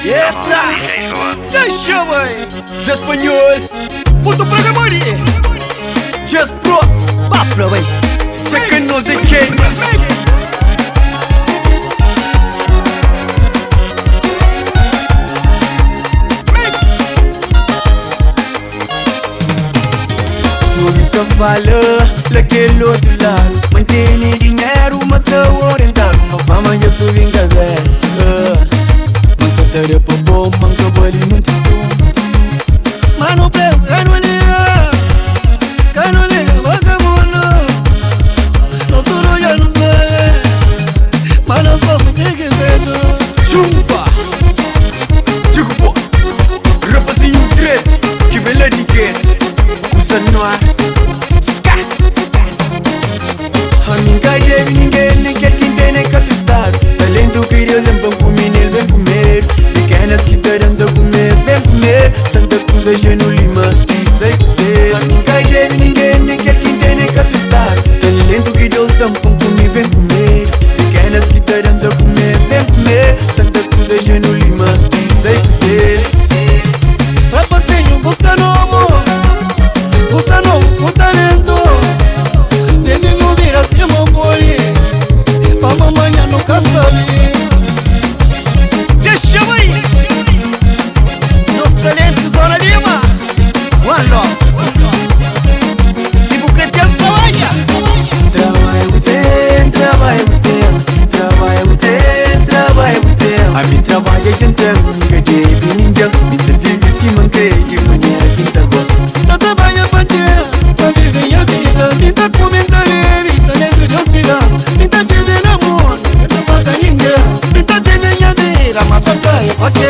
Essa! Deixa, mãe! Os espanhóis! Puto programari! Just pro! Papra, mãe! Sei que não sei quem! Fala daquele outro lado, mantém dinheiro, mas eu orientado. Uma fama já subi em cabeça. Mas eu teria por bom, man, que eu vou ali não te estou. Mano, prego, cano liga, vagabundo. Não sou já não sei. Mas não sou você que vejo. Chumba! Digo, pô, rapazinho trete, que vem lá de quê? Usa no ar. Ninguém quer quem tem nem capital. Além do vídeo, vem comer, vem comer. Pequenas que te dão de comer, vem comer. Santa Cruz, a no Lima, isso é que ninguém quer quem tem nem capital. Além do vídeo, vem comer, vem comer. Pequenas que te dão de comer, vem comer. Santa Cruz, a no Lima, isso é que rapazinho, busca novo, busca lento. Pra amanhã nunca sabe. Deixa aí. Nos talentos Zona Lima. One love. Se você quer trabalhar, trabalha o tempo. A mim trabalha tentando, nunca teve ninguém. Me vive se manquei de maneira que tá gosto. Não trabalha pra ter, pra viver a vida. Me tá comendo a vida, dentro de hospital. Me tá perdendo amor, eu não paga ninguém. Me tá tendo a vida, mas tá cair, ok.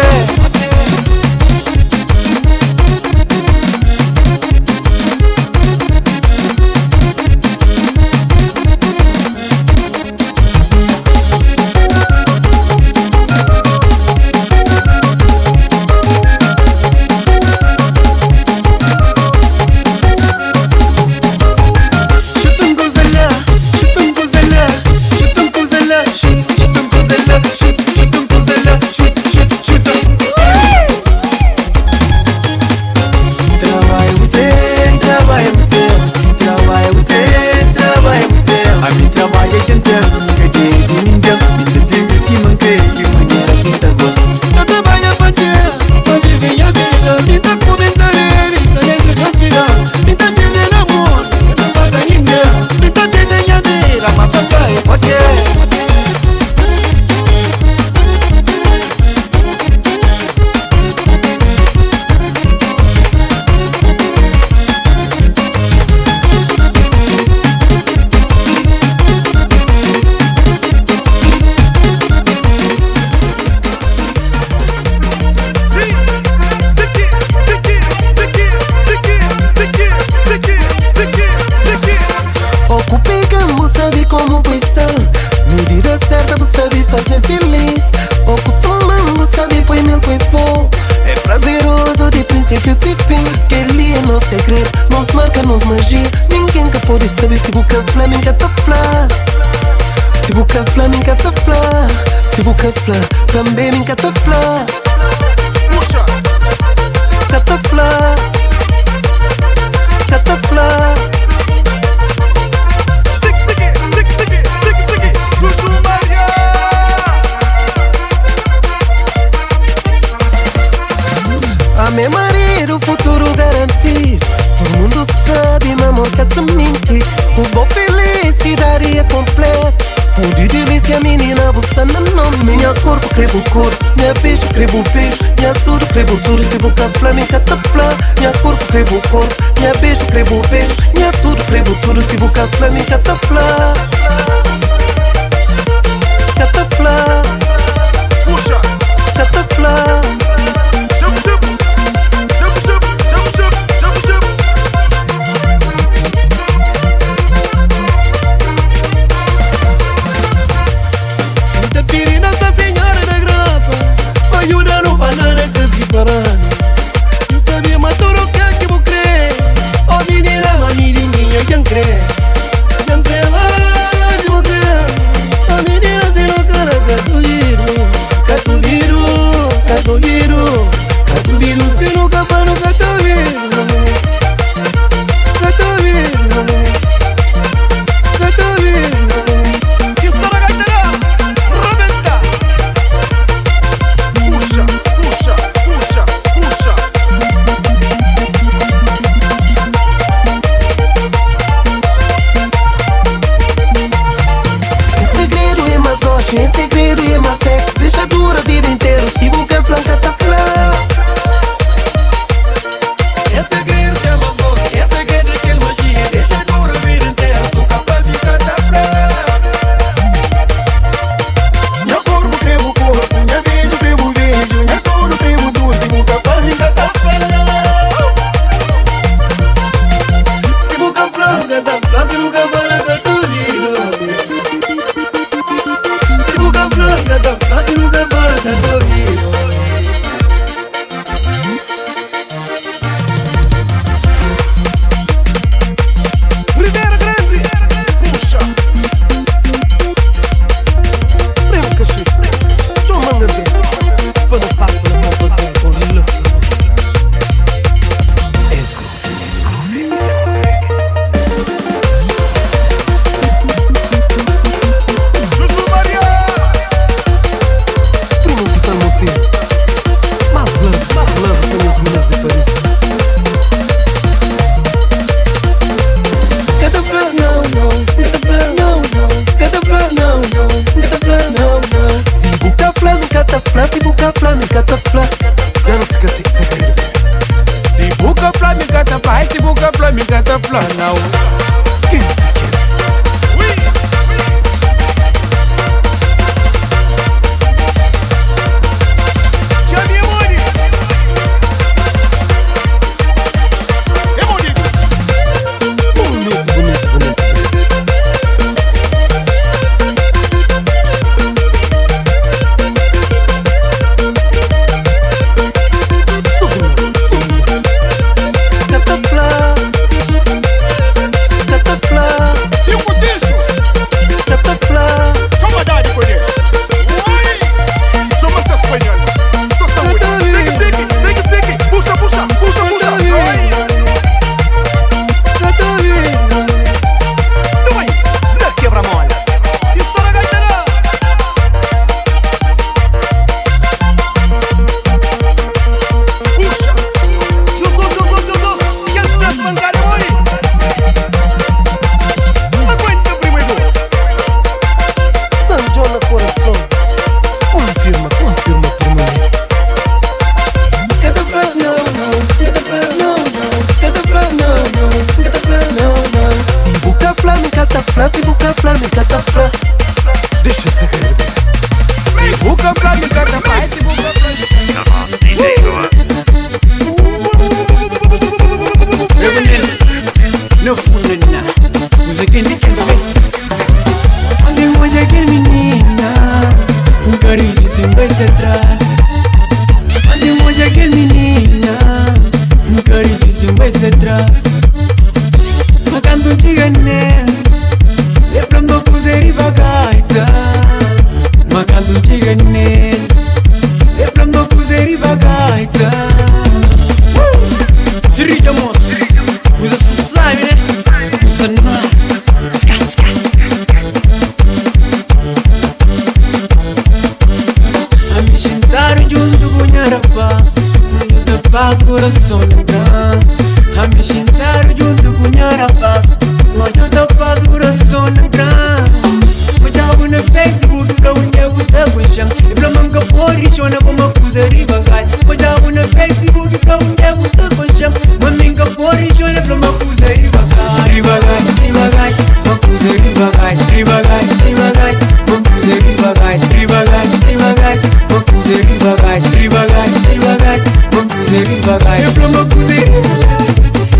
Se buca flamenca tá flá, se buca flamenca tá flá, se buca flá, também minha tá flá. Puxa, tá flá, tá flá. A meu marido o futuro garantir. Todo mundo sabe, meu amor, que te mentir. O bom felicidade é completo. O de delícia, menina, você não nome. Minha corpo, crebo corpo. Minha beijo, crebo beijo. Minha tudo, crebo tudo. Se boca flamenca, tá flá. Minha corpo, crebo corpo. Minha beijo, crebo beijo. Minha tudo, crebo tudo. Se boca flamenca, tá flá. Tá flá. Puxa. Tá flá. Eu sabia matar o que vou crer. Oh menina, mas ninguém quer crer. Quem crê, mas vou crer. Oh menina, tem no cara. catafla, se bucafla, me catafla. Já não fica sem segredo. Se bucafla, me catafla, se bucafla, me catafla, não. Se bucafla, me catafla. Deixa essa cara bem. Se bucafla, me catafla, se bucafla. Eu menino, não fundo nada. Usa quem me quer ver. Onde eu olho aquele menina, carinho sem beijo atrás. Onde eu olho aquele menina, carinho sem beijo atrás. Macando diga nela. Lembrando puser e bagaita, macando diga nele. Lembrando puser e bagaita. Sirija moço, usa sussai, né? Usa nó, ska, ska. A me sentar junto com a rapaz, junto a paz, coração lembrar. A me sentar junto com a rapaz, junto a paz, coração lembrar. Mas já vou na Facebook, pra onde eu vou chão. E pra manca por isso, na como puser e bagai. Mas já vou na Facebook, pra onde eu vou chão. Mas minha por isso, na como puser e bagai. E bagai, e bagai, mas puser e bagai. E bagai, e bagai, mas puser e bagai. E bagai, e bagai, mas puser e bagai. E bagai, e bagai, mas puser e bagai. E pra manca puser e bagai.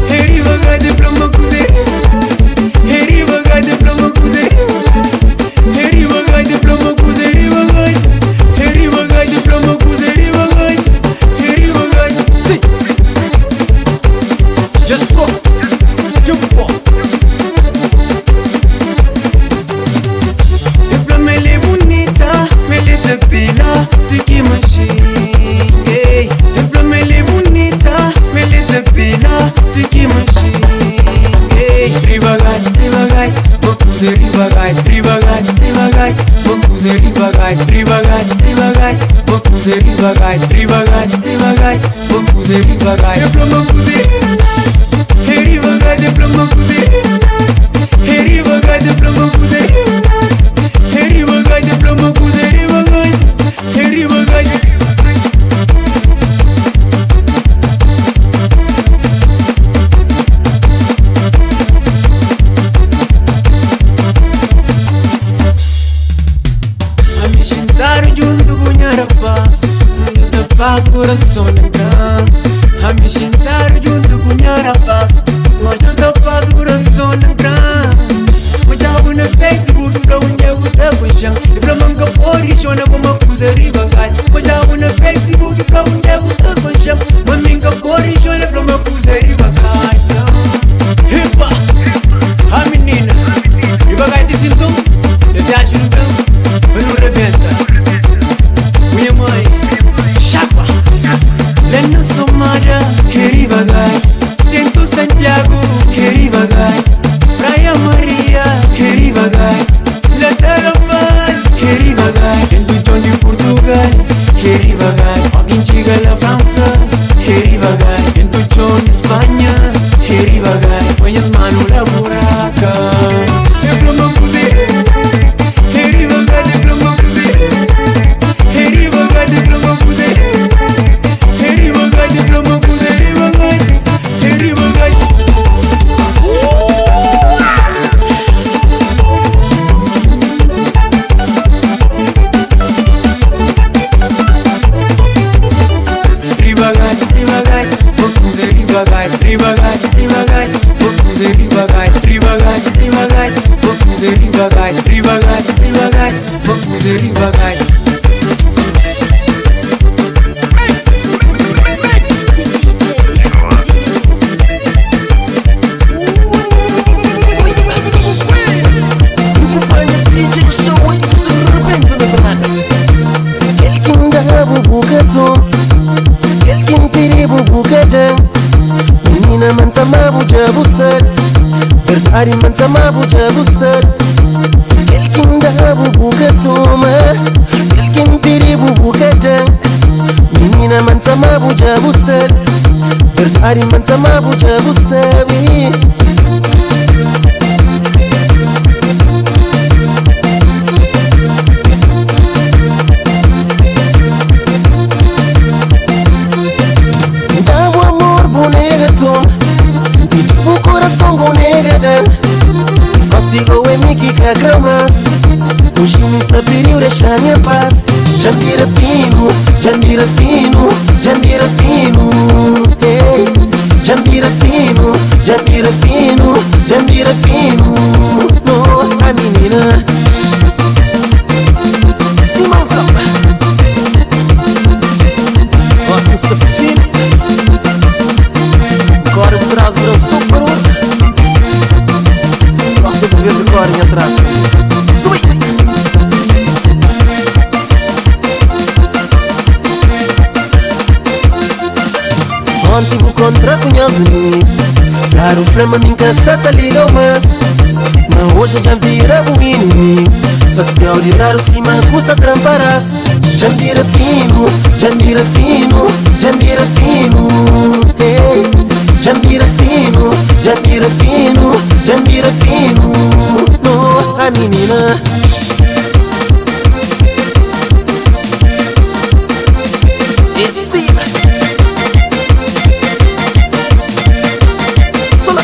E bagai, e pra manca puser e bagai. Heri bagai diploma kuze, heri bagai diploma kuze, heri bagai, heri bagai diploma kuze, heri bagai, heri bagai. Sim. Just pop, jump pop. Diploma ele bonita, ele te pila, tiki machine. Diploma ele bonita, ele te pila, tiki machine. Ribagai, ribagai, makuze ribagai, ribagai, ribagai, makuze ribagai, ribagai, ribagai, makuze ribagai, ribagai, ribagai, makuze ribagai. Diploma kuze, heri bagai diploma kuze, heri bagai diploma kuze, heri bagai diploma kuze, heri bagai, heri bagai. Paz, coração lembrar. A me sentar junto com a rapaz, mas eu tô paz, coração lembrar. Mas já vou na Facebook, pra onde eu vou chão. E pra manca por isso, na como puser e bagai. Mas já vou na Facebook, pra onde eu vou chão. Mas minha por isso, na como puser e bagai. Hipa, a menina, e bagai te sinto, eu te acho no campo, mas não rebenta. Minha mãe, chapa, Leno Somada, heri bagai. Dentro Santiago, heri bagai. Praia Maria, heri bagai. La Tarafal, heri bagai. Dentro John de Portugal, ribagai, ribagai, ribagai, vou fazer ribagai, ribagai, ribagai, vou fazer ribagai, ribagai, ribagai, vou fazer ribagai. Menina mantama buja busar, verdade mantama buja busar. Elkin da bubuga toma, elkin piri bubuga dan. Menina mantama buja busar, verdade mantama buja busar. O coração bonega consigo é Miki Cagramas. Hoje me saberiu deixar minha paz. Jandira fino, jandira fino, jandira fino. Hey, jandira fino, jandira fino, jandira fino. No, a menina Simãozão. Nossa, isso é fino. Agora me traz o meu super. Nossa, de vez agora em atrás. Ontem vou contra cunhas amigos. Claro, flama minha caçata liga o mas. Mas hoje já vira o inimigo. Se as pior ligar o cima, custa tramparás. Jandira fino, jandira fino, jandira fino. Hey, jandira fino, jandira fino, jandira fino. No, a menina esse sola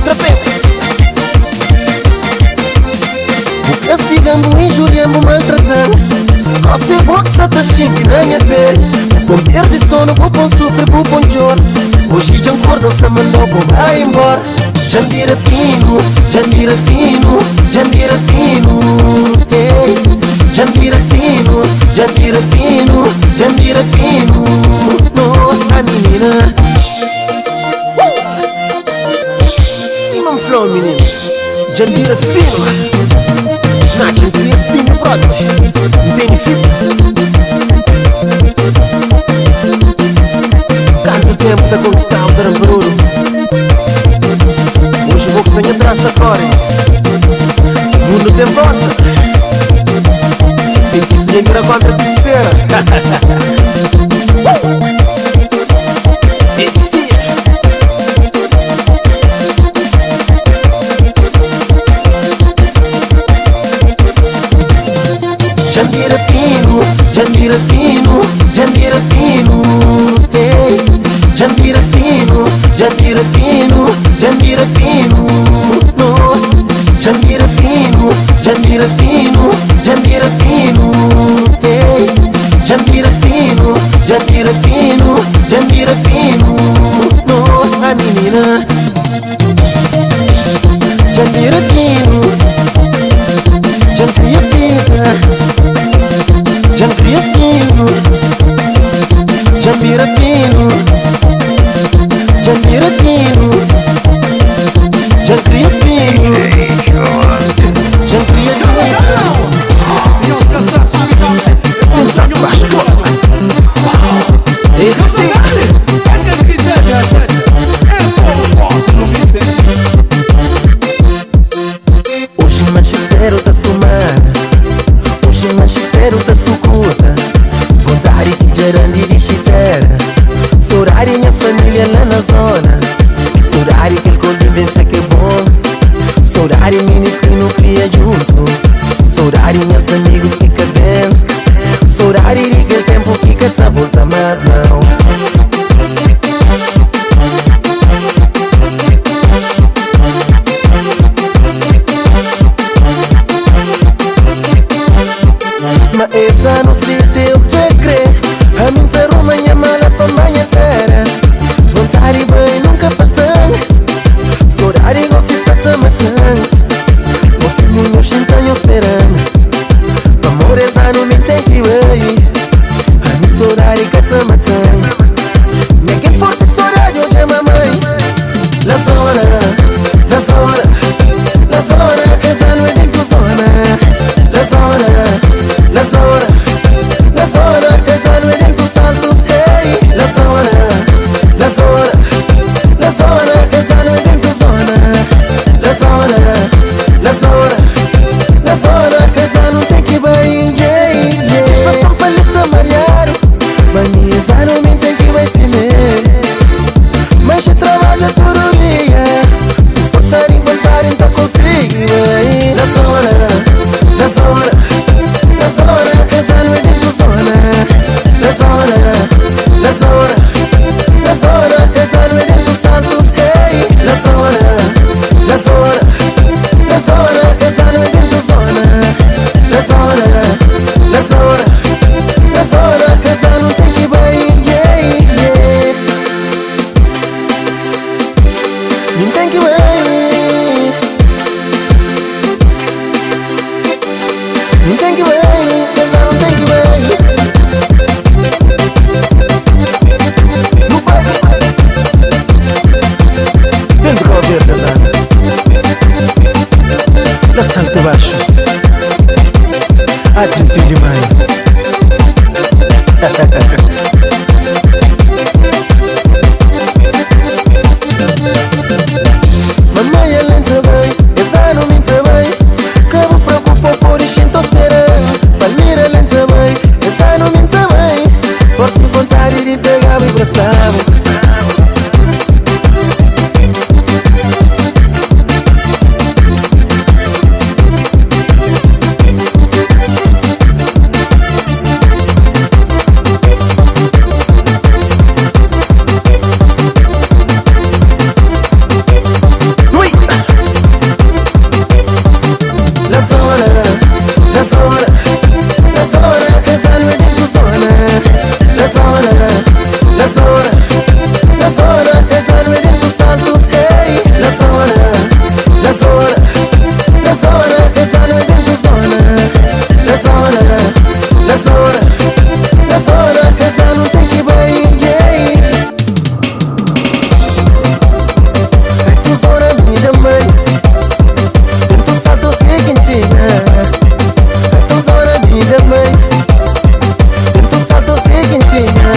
trapemos. Castigando, injuriando, maltratando. Você boxa tá chique na minha pele. Vou perder sono, vou sofrer, vou chorar. Hoje já acordo, se mandou, vou vai embora. Jandira fino, jandira fino, jandira fino. Hey, jandira fino, jandira fino, jandira fino. No, a menina Simão Flow, menino. Jandira fino. Na gente espinho próprio. Benefício. Quanto tempo tá conquistar o Tarambaruro. Hoje vou sem atrás da cor. O mundo tem volta. Feitiço negra contra a feiticeira. Esse jandira fino, jandira fino, jandira fino. Hey, jandira fino, jandira fino, jandira fino. No, jandira fino, jandira fino, jandira fino. Hey, jandira fino, jandira fino, jandira fino. No, a menina jandira fino, jandira fita. Jandira fino, jandira fino, jandira fino, jandira fino, jandira fino. Pensa flasco. Esse hoje mancheceiro tá sumando. Hoje mancheceiro tá sucuta. Vontade de gerandi de chitera. Sorari minha família lá na zona. Sorari que ele convivência que é bom. Sorari meninos que não cria junto. Sorari meus amigos que cabem. Sorari aquele tempo que cata volta mas não. Mas essa não se Deus já crê. A mim ter uma minha mala pra manhã. minha terra. Vontade bem nunca faltando. Saudade igual que se te matando. Você não chantanho esperando. Amor é sano, nem tem que ir. A minha saudade que te matando. Ninguém forte saudade hoje é mamãe. La zona, la zona, la zona, essa não é dentro zona. La zona, la zona, la zona, essa não é dentro saltos. Ei, la zona, la zona, la zona, essa não é dentro zona. La zona, la zona, la zona, essa não tem que vai. Passam pra lista mariado, mas minha essa não me tem que vai se ler. Mas se trabalha todo dia, forçar em voltar em tá consigo. La zona, la zona, la zona, essa não é dentro zona. La zona, la zona, la zona, essa não é dentro Santos. Ei, la zona, la zona, la zona, essa não é dentro zona. La zona, la zona, la zona, essa não tem que vai. Thank you, thank you, yes, I don't thank you, no pai. Dentro do governo, da salto baixo, atento demais. Mamãe é lenta bem, essa não me bem. Que me preocupa por isso estou esperando. Palmeira é lenta bem, essa não me bem. Forte vontade de pegar e abraçar. La zona, la zona, la zona, essa não é dentro zona. La zona, la zona, la zona, essa não é dentro Santos. Ei, la zona, la zona, la zona, essa não é dentro zona. La zona, la zona, la zona, essa não tem que vai. É tu zona minha mãe. Dentro Santos tem quentinha. É tu zona minha mãe. Dentro Santos tem quentinha.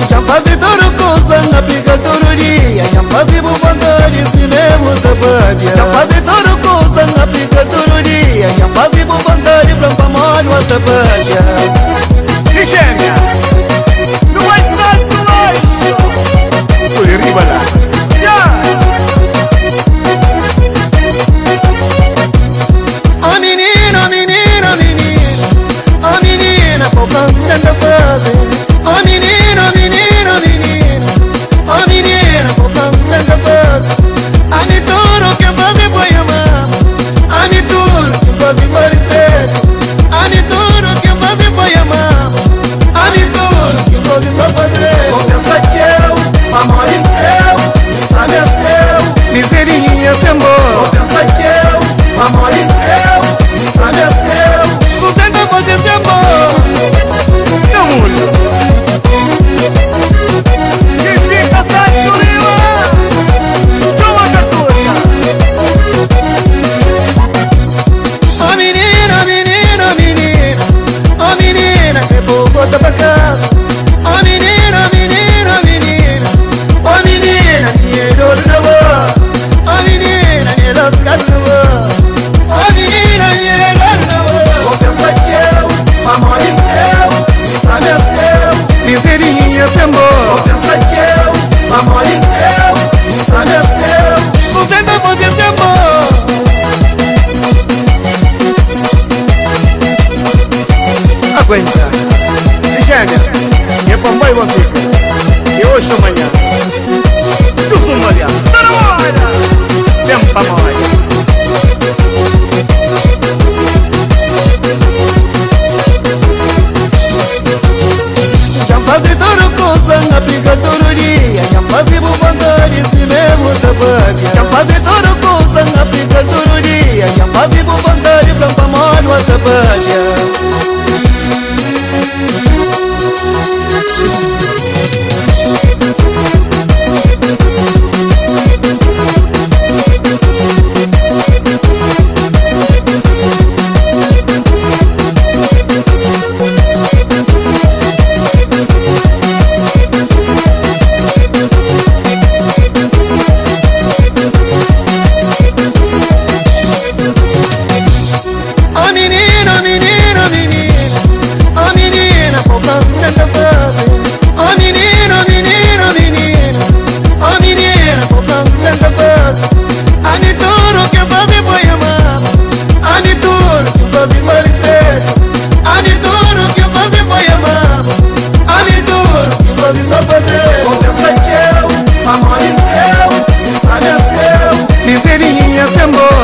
Já fazem toda coisa na pica todo dia. Já fazem por vontade pra famoso a sapatia. E gêmea, não vai estar do lado. Sou arriba lá. A menina, menina, menina, a menina, poupando tanta fase. A menina, menina, menina, a menina, poupando tanta fase. Ani tudo que faz foi amar. Ani tudo que faz foi respeito. Ani tudo que aguenta. Gêmea, e Bombay vai ficar. E hoje amanhã. Tu sumaria. Está na hora. Tempo para mais. Já fazem toda coisa, aplica todo dia. Já fazem bobagem, se mesmo trabalha. Já fazem toda coisa, aplica todo dia. Já fazem bobagem, pra mano a trabalha. Miseria, sembo.